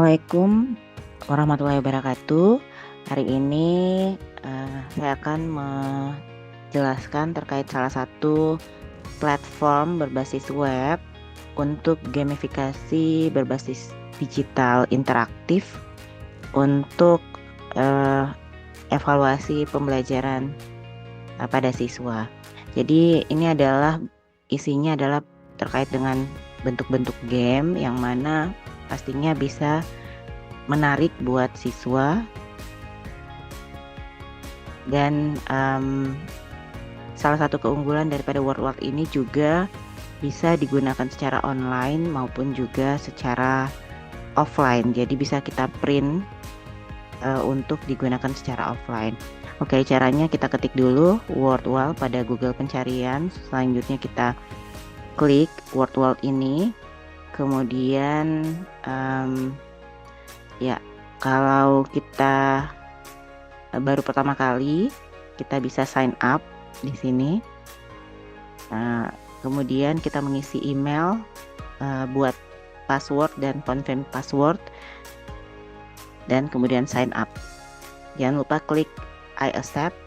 Assalamualaikum warahmatullahi wabarakatuh. Hari ini saya akan menjelaskan terkait salah satu platform berbasis web untuk gamifikasi berbasis digital interaktif untuk evaluasi pembelajaran pada siswa. Jadi isinya adalah terkait dengan bentuk-bentuk game yang mana pastinya bisa menarik buat siswa dan salah satu keunggulan daripada WordWorld ini juga bisa digunakan secara online maupun juga secara offline. Jadi bisa kita print untuk digunakan secara offline. Oke, caranya kita ketik dulu WordWorld pada Google pencarian. Selanjutnya kita klik WordWorld ini. Kemudian kalau kita baru pertama kali, kita bisa sign up di sini. Kemudian kita mengisi email, buat password dan confirm password, dan kemudian sign up. Jangan lupa klik I accept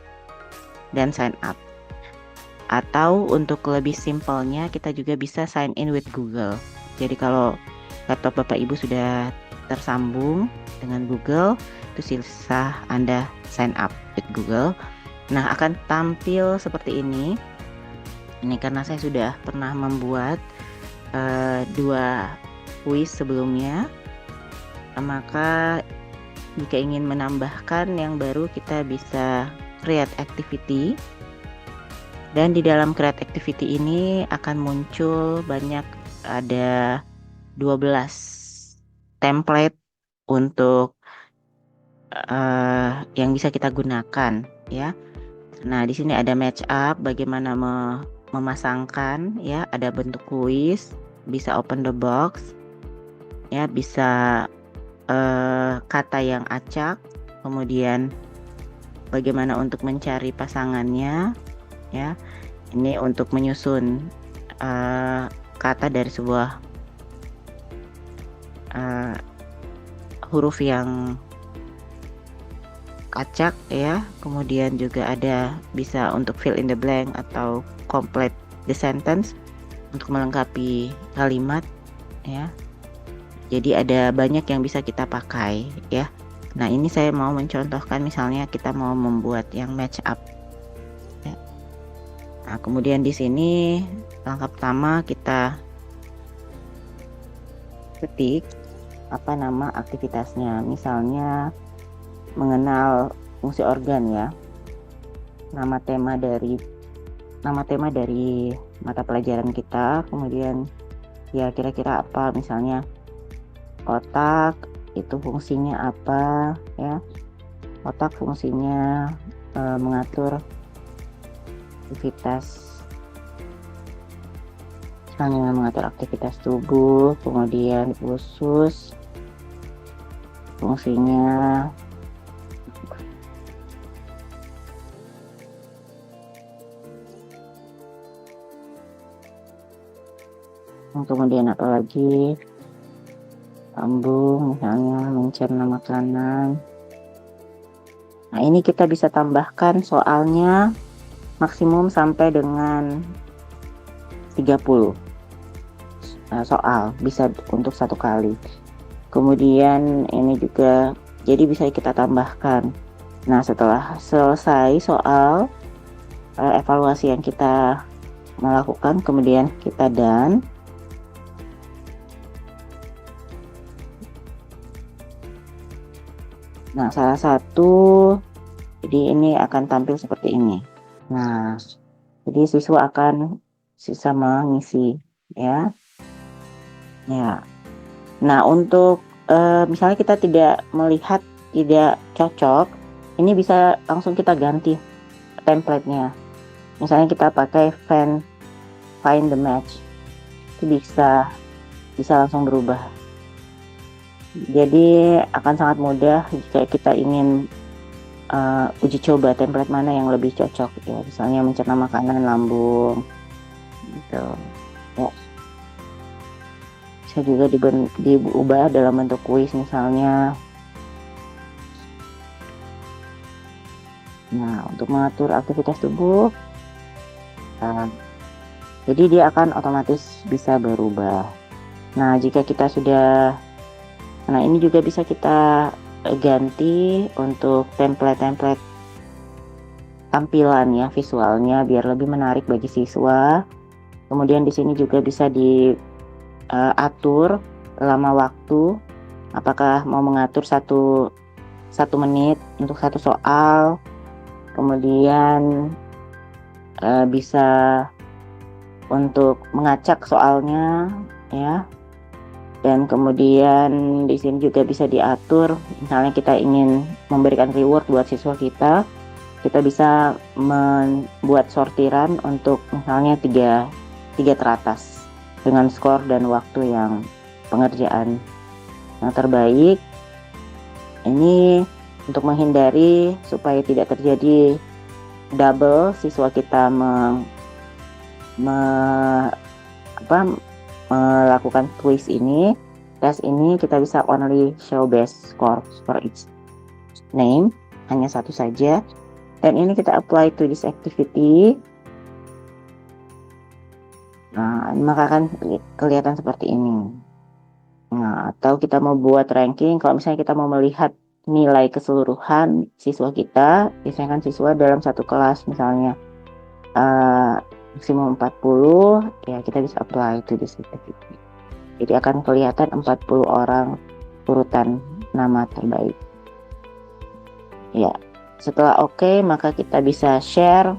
dan sign up. Atau untuk lebih simpelnya kita juga bisa sign in with Google. Jadi kalau laptop Bapak Ibu sudah tersambung dengan Google, itu sisa Anda sign up with Google. Nah, akan tampil seperti ini. Ini karena saya sudah pernah membuat 2 kuis sebelumnya. Maka jika ingin menambahkan yang baru, kita bisa create activity. Dan di dalam create activity ini akan muncul ada 12 template untuk yang bisa kita gunakan ya. Nah, di sini ada match up, bagaimana memasangkan ya, ada bentuk kuis, bisa open the box ya, bisa kata yang acak, kemudian bagaimana untuk mencari pasangannya ya. Ini untuk menyusun kata dari sebuah huruf yang acak ya. Kemudian juga ada bisa untuk fill in the blank atau complete the sentence untuk melengkapi kalimat ya. Jadi ada banyak yang bisa kita pakai ya. Nah, ini saya mau mencontohkan, misalnya kita mau membuat yang match up ya. Nah, kemudian di sini langkah pertama kita ketik apa nama aktivitasnya, misalnya mengenal fungsi organ ya. Nama tema dari mata pelajaran kita, kemudian ya kira-kira apa, misalnya otak itu fungsinya apa ya. Otak fungsinya mengatur aktivitas tubuh, kemudian usus fungsinya kemudian apalagi lambung, misalnya mencerna makanan. Nah, ini kita bisa tambahkan soalnya maksimum sampai dengan 30 soal, bisa untuk satu kali. Kemudian ini juga jadi bisa kita tambahkan. Nah, setelah selesai soal evaluasi yang kita melakukan, kemudian kita done. Nah, salah satu, jadi ini akan tampil seperti ini. Nah, jadi siswa akan sisa mengisi ya. Ya. Nah, untuk misalnya kita tidak melihat, tidak cocok, ini bisa langsung kita ganti template-nya. Misalnya kita pakai find the match. Itu bisa langsung berubah. Jadi akan sangat mudah jika kita ingin uji coba template mana yang lebih cocok ya, misalnya mencerna makanan lambung gitu ya. bisa juga diubah dalam bentuk kuis misalnya. Nah, untuk mengatur aktivitas tubuh, jadi dia akan otomatis bisa berubah. Nah, jika kita sudah, nah ini juga bisa kita ganti untuk template-template tampilan ya, visualnya biar lebih menarik bagi siswa. Kemudian di sini juga bisa diatur lama waktu, apakah mau mengatur satu menit untuk satu soal, kemudian bisa untuk mengacak soalnya ya, dan kemudian di sini juga bisa diatur misalnya kita ingin memberikan reward buat siswa kita bisa membuat sortiran untuk misalnya tiga teratas dengan skor dan waktu yang pengerjaan yang terbaik. Ini untuk menghindari supaya tidak terjadi double siswa kita melakukan tes ini kita bisa only show best score for each name, hanya satu saja, dan ini kita apply to this activity. Nah, maka akan kelihatan seperti ini. Nah, atau kita mau buat ranking, kalau misalnya kita mau melihat nilai keseluruhan siswa kita, biasanya kan siswa dalam satu kelas misalnya maksimum 40, ya kita bisa apply to this activity. Jadi akan kelihatan 40 orang urutan nama terbaik. Ya, setelah oke, maka kita bisa share.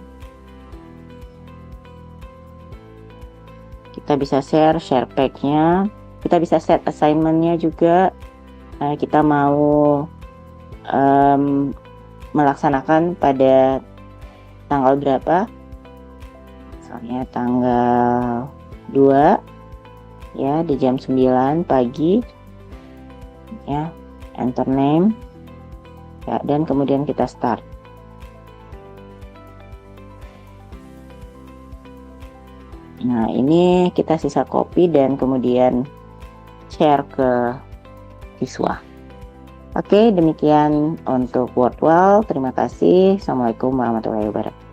Share pack-nya. Kita bisa set assignment-nya juga. Kita mau melaksanakan pada tanggal berapa? Misalnya tanggal 2 ya, di jam 9 pagi ya, enter name ya, dan kemudian kita start. Nah, ini kita sisa copy dan kemudian share ke siswa. Oke, demikian untuk Wordwall. Terima kasih. Assalamualaikum warahmatullahi wabarakatuh.